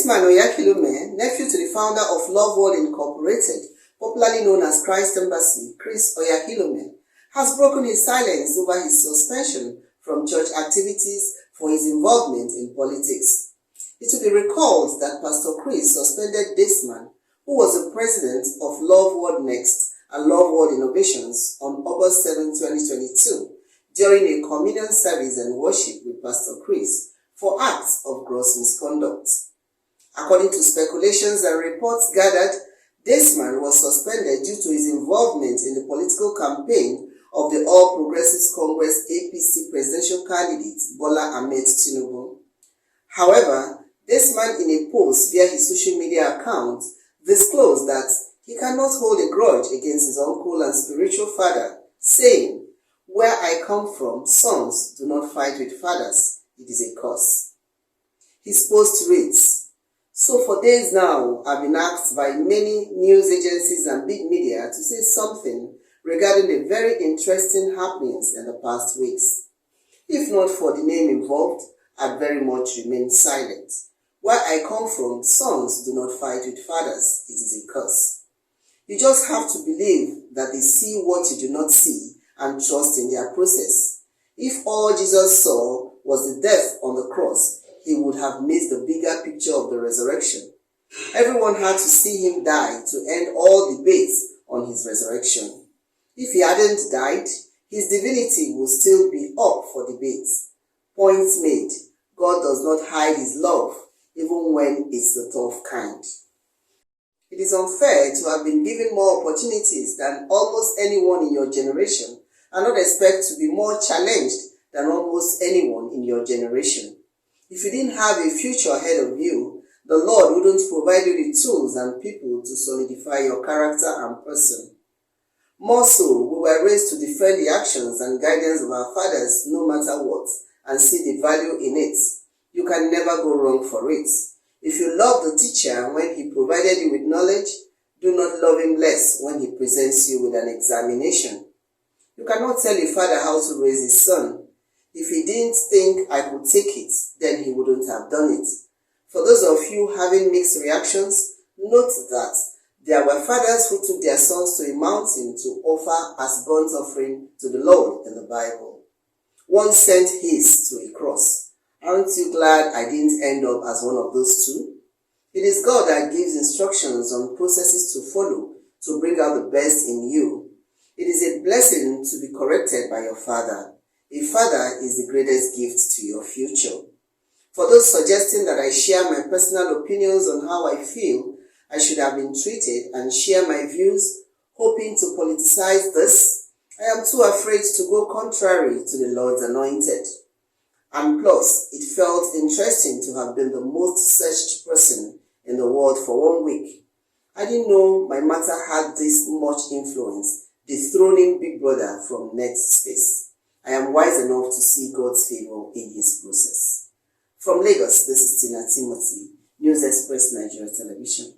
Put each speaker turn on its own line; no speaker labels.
Daysman OYAKHILOME, nephew to the founder of Love World Incorporated, popularly known as Christ Embassy, Chris OYAKHILOME, has broken his silence over his suspension from church activities for his involvement in politics. It will be recalled that Pastor Chris suspended Daysman, who was the president of Love World Next and Love World Innovations, on August 7, 2022, during a communion service and worship with Pastor Chris for acts of gross misconduct. According to speculations and reports gathered, Daysman was suspended due to his involvement in the political campaign of the All Progressives Congress APC presidential candidate Bola Ahmed Tinubu. However, Daysman, in a post via his social media account, disclosed that he cannot hold a grudge against his uncle and spiritual father, saying, "Where I come from, sons do not fight with fathers. It is a curse." His post reads, "So for days now, I've been asked by many news agencies and big media to say something regarding the very interesting happenings in the past weeks. If not for the name involved, I'd very much remain silent. Where I come from, sons do not fight with fathers. It is a curse. You just have to believe that they see what you do not see and trust in their process. If all Jesus saw was the death on the cross, he would have missed the bigger picture of the resurrection. Everyone had to see him die to end all debates on his resurrection. If he hadn't died, his divinity would still be up for debate. Point made. God does not hide his love, even when it's the tough kind. It is unfair to have been given more opportunities than almost anyone in your generation and not expect to be more challenged than almost anyone in your generation. If you didn't have a future ahead of you, the Lord wouldn't provide you the tools and people to solidify your character and person. More so, we were raised to defend the actions and guidance of our fathers no matter what, and see the value in it. You can never go wrong for it. If you love the teacher when he provided you with knowledge, do not love him less when he presents you with an examination. You cannot tell a father how to raise his son. If he didn't think I could take it, then he wouldn't have done it. For those of you having mixed reactions, note that there were fathers who took their sons to a mountain to offer as burnt offering to the Lord in the Bible. One sent his to a cross. Aren't you glad I didn't end up as one of those two? It is God that gives instructions on processes to follow to bring out the best in you. It is a blessing to be corrected by your father. A father is the greatest gift to your future. For those suggesting that I share my personal opinions on how I feel I should have been treated and share my views, hoping to politicize this, I am too afraid to go contrary to the Lord's anointed. And plus, it felt interesting to have been the most searched person in the world for 1 week. I didn't know my matter had this much influence, dethroning Big Brother from net space. I am wise enough to see God's favor in his process. From Lagos, this is Tina Timothy, News Express Nigeria Television.